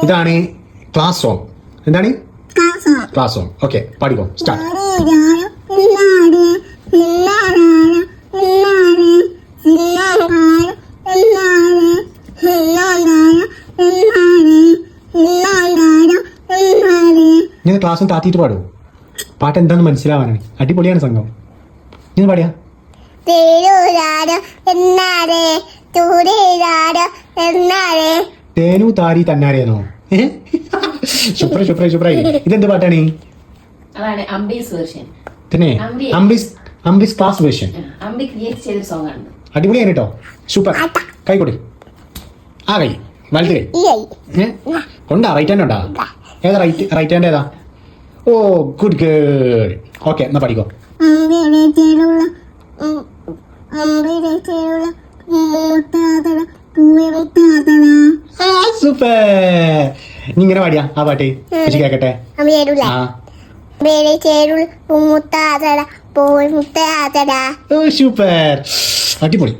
ഇതാണ് class song. എന്താണ് class song? Okay, പാടിക്കോ. സ്റ്റാർട്ട്. ഞാൻ ക്ലാസ്സും താത്തിയിട്ട് പാടുമോ? പാട്ട് എന്താന്ന് മനസ്സിലാവാനാണ്. അടിപൊളിയാണ് സംഘം. ഞാൻ പാടിയാ തേനു താരി തന്നാരേനോ? ശുപ്ര ശുപ്ര ശുപ്ര. ഇതെന്ത് പാട്ടാണ്? തന്നെ അംബീസ് ക്ലാസ് വേർഷൻ. അടിപൊളിയാണ് കേട്ടോ. സൂപ്പർ. കൈ കൊടു. ആ കൈ വലത് കൈ കൊണ്ടാ? റൈറ്റ് ഹാൻഡ് ഉണ്ടാ? ഏതാ റൈറ്റ് ഹാൻഡ് ഏതാ? ഓ ഗുഡ് ഗേൾ. ഓക്കെ, എന്നാ പഠിക്കോ. സൂപ്പർ. നീ ഇങ്ങനെ പാടിയാ ആ പാട്ട് കേക്കട്ടെ. സൂപ്പർ, അടിപൊളി.